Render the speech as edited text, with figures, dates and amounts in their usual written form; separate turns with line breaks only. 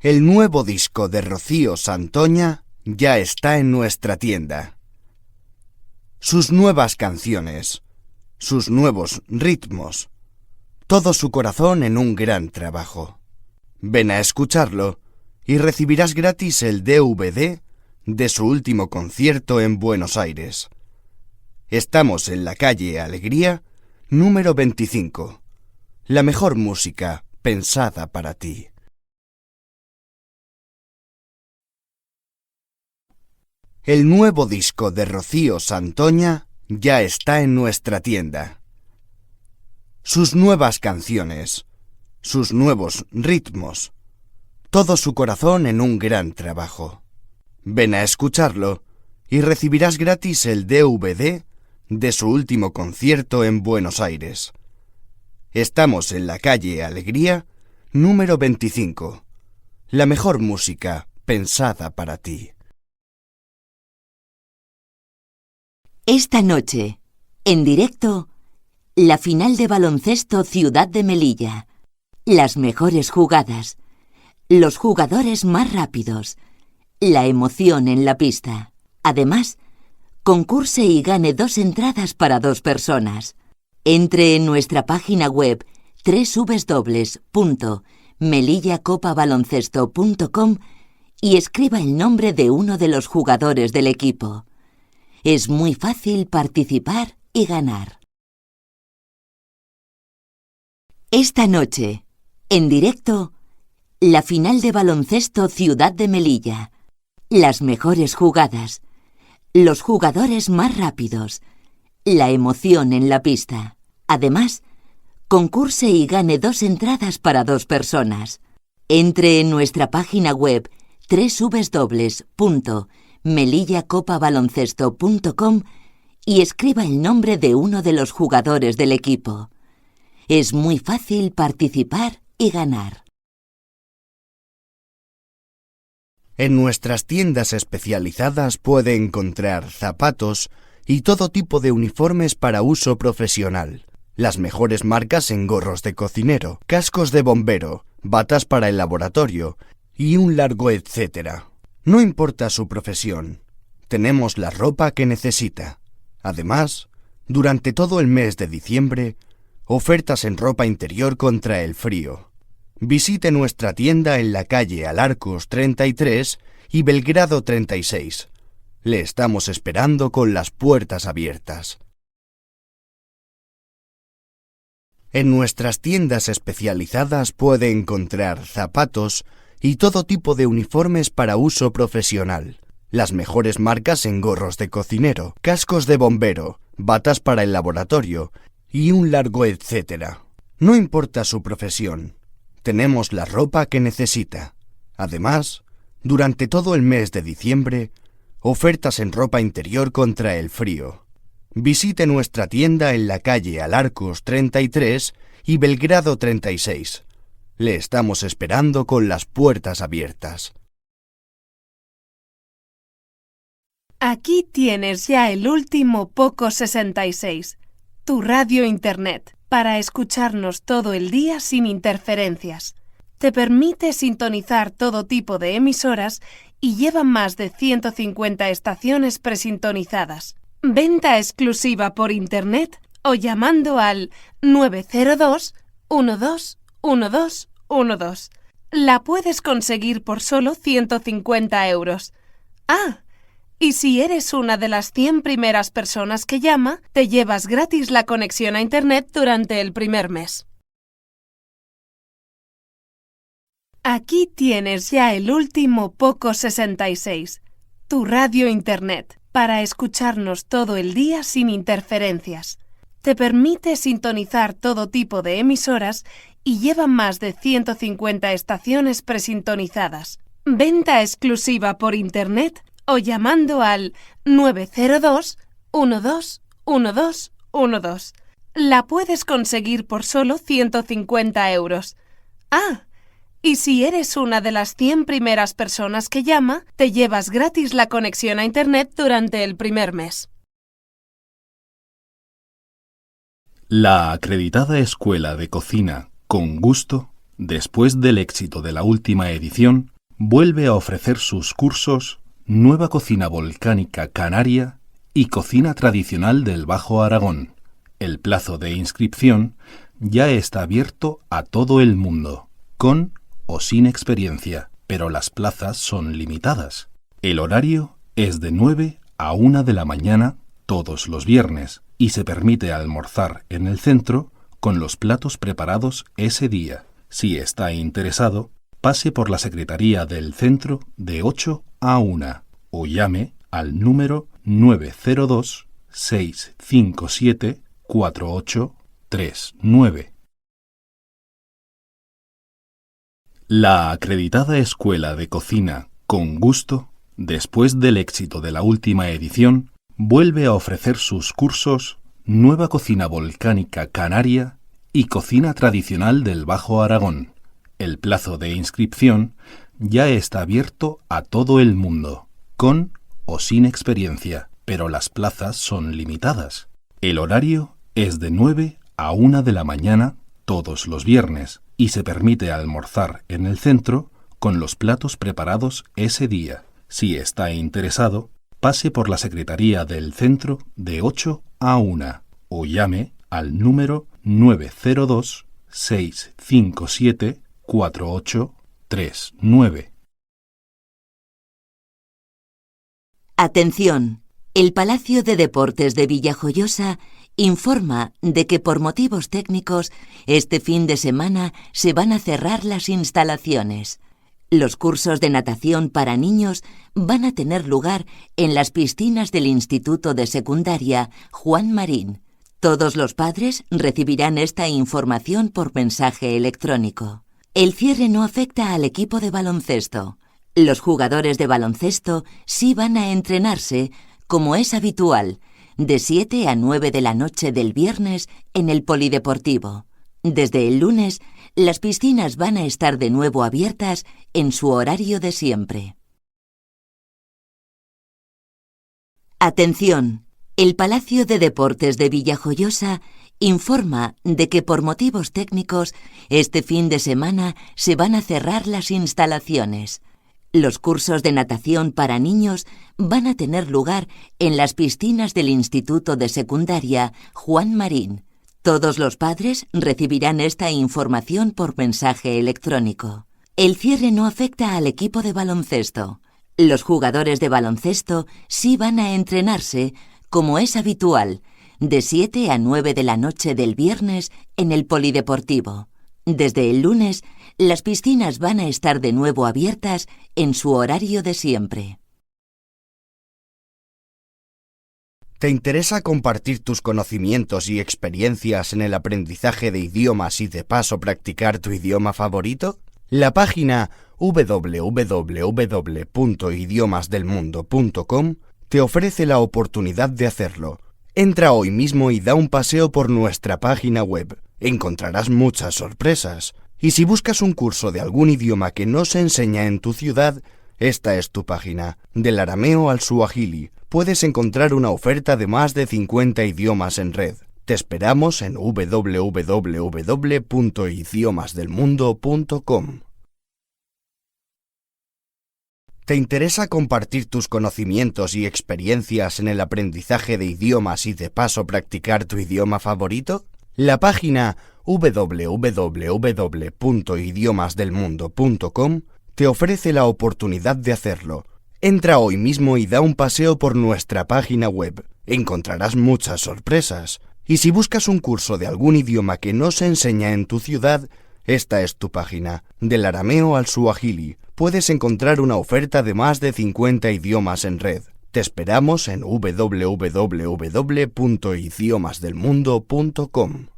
El nuevo disco de Rocío Santoña ya está en nuestra tienda. Sus nuevas canciones, sus nuevos ritmos, todo su corazón en un gran trabajo. Ven a escucharlo y recibirás gratis el DVD de su último concierto en Buenos Aires. Estamos en la calle Alegría, número 25. La mejor música pensada para ti. El nuevo disco de Rocío Santoña ya está en nuestra tienda. Sus nuevas canciones, sus nuevos ritmos, todo su corazón en un gran trabajo. Ven a escucharlo y recibirás gratis el DVD de su último concierto en Buenos Aires. Estamos en la calle Alegría, número 25. La mejor música pensada para ti.
Esta noche, en directo, la final de baloncesto Ciudad de Melilla. Las mejores jugadas, los jugadores más rápidos, la emoción en la pista. Además, concurse y gane 2 entradas para 2 personas. Entre en nuestra página web www.melillacopabaloncesto.com y escriba el nombre de uno de los jugadores del equipo. Es muy fácil participar y ganar. Esta noche, en directo, la final de baloncesto Ciudad de Melilla. Las mejores jugadas, los jugadores más rápidos, la emoción en la pista. Además, concurse y gane 2 entradas para 2 personas. Entre en nuestra página web www.melillacopabaloncesto.com y escriba el nombre de uno de los jugadores del equipo. Es muy fácil participar y ganar.
En nuestras tiendas especializadas puede encontrar zapatos y todo tipo de uniformes para uso profesional. Las mejores marcas en gorros de cocinero, cascos de bombero, batas para el laboratorio y un largo etcétera. No importa su profesión, tenemos la ropa que necesita. Además, durante todo el mes de diciembre, ofertas en ropa interior contra el frío. Visite nuestra tienda en la calle Alarcos 33 y Belgrado 36. Le estamos esperando con las puertas abiertas. En nuestras tiendas especializadas puede encontrar zapatos y todo tipo de uniformes para uso profesional. Las mejores marcas en gorros de cocinero, cascos de bombero, batas para el laboratorio y un largo etcétera. No importa su profesión, tenemos la ropa que necesita. Además, durante todo el mes de diciembre, ofertas en ropa interior contra el frío. Visite nuestra tienda en la calle Alarcos 33 y Belgrado 36. Le estamos esperando con las puertas abiertas.
Aquí tienes ya el último Poco 66, tu radio internet, para escucharnos todo el día sin interferencias. Te permite sintonizar todo tipo de emisoras y lleva más de 150 estaciones presintonizadas. Venta exclusiva por internet o llamando al 902 12 12 12. La puedes conseguir por solo 150 euros. Ah, y si eres una de las 100 primeras personas que llama, te llevas gratis la conexión a internet durante el primer mes. Aquí tienes ya el último Poco 66, tu radio internet, para escucharnos todo el día sin interferencias. Te permite sintonizar todo tipo de emisoras y lleva más de 150 estaciones presintonizadas. Venta exclusiva por internet o llamando al 902 12 12 12. La puedes conseguir por solo 150 euros. Ah, y si eres una de las 100 primeras personas que llama, te llevas gratis la conexión a internet durante el primer mes.
La acreditada Escuela de Cocina Con Gusto, después del éxito de la última edición, vuelve a ofrecer sus cursos Nueva Cocina Volcánica Canaria y Cocina Tradicional del Bajo Aragón. El plazo de inscripción ya está abierto a todo el mundo, con o sin experiencia, pero las plazas son limitadas. El horario es de 9 a 1 de la mañana todos los viernes y se permite almorzar en el centro con los platos preparados ese día. Si está interesado, pase por la secretaría del centro de 8 a 1 o llame al número 902-657-4839. La acreditada Escuela de Cocina Con Gusto, después del éxito de la última edición, vuelve a ofrecer sus cursos Nueva Cocina Volcánica Canaria y Cocina Tradicional del Bajo Aragón. El plazo de inscripción ya está abierto a todo el mundo, con o sin experiencia, pero las plazas son limitadas. El horario es de 9 a 1 de la mañana todos los viernes y se permite almorzar en el centro con los platos preparados ese día. Si está interesado, pase por la secretaría del centro de 8 a 1 o llame al número 902-657-4839.
Atención. El Palacio de Deportes de Villajoyosa informa de que por motivos técnicos este fin de semana se van a cerrar las instalaciones. Los cursos de natación para niños van a tener lugar en las piscinas del Instituto de Secundaria Juan Marín. Todos los padres recibirán esta información por mensaje electrónico. El cierre no afecta al equipo de baloncesto. Los jugadores de baloncesto sí van a entrenarse, como es habitual, de 7 a 9 de la noche del viernes en el Polideportivo. Desde el lunes, las piscinas van a estar de nuevo abiertas en su horario de siempre. Atención. El Palacio de Deportes de Villajoyosa informa de que por motivos técnicos este fin de semana se van a cerrar las instalaciones. Los cursos de natación para niños van a tener lugar en las piscinas del Instituto de Secundaria Juan Marín. Todos los padres recibirán esta información por mensaje electrónico. El cierre no afecta al equipo de baloncesto. Los jugadores de baloncesto sí van a entrenarse, como es habitual, de 7 a 9 de la noche del viernes en el Polideportivo. Desde el lunes, las piscinas van a estar de nuevo abiertas en su horario de siempre.
¿Te interesa compartir tus conocimientos y experiencias en el aprendizaje de idiomas y de paso practicar tu idioma favorito? La página www.idiomasdelmundo.com te ofrece la oportunidad de hacerlo. Entra hoy mismo y da un paseo por nuestra página web. Encontrarás muchas sorpresas. Y si buscas un curso de algún idioma que no se enseña en tu ciudad, esta es tu página. Del arameo al suajili, puedes encontrar una oferta de más de 50 idiomas en red. Te esperamos en www.idiomasdelmundo.com. ¿Te interesa compartir tus conocimientos y experiencias en el aprendizaje de idiomas y de paso practicar tu idioma favorito? La página www.idiomasdelmundo.com te ofrece la oportunidad de hacerlo. Entra hoy mismo y da un paseo por nuestra página web. Encontrarás muchas sorpresas. Y si buscas un curso de algún idioma que no se enseña en tu ciudad, esta es tu página. Del arameo al suajili, puedes encontrar una oferta de más de 50 idiomas en red. Te esperamos en www.idiomasdelmundo.com.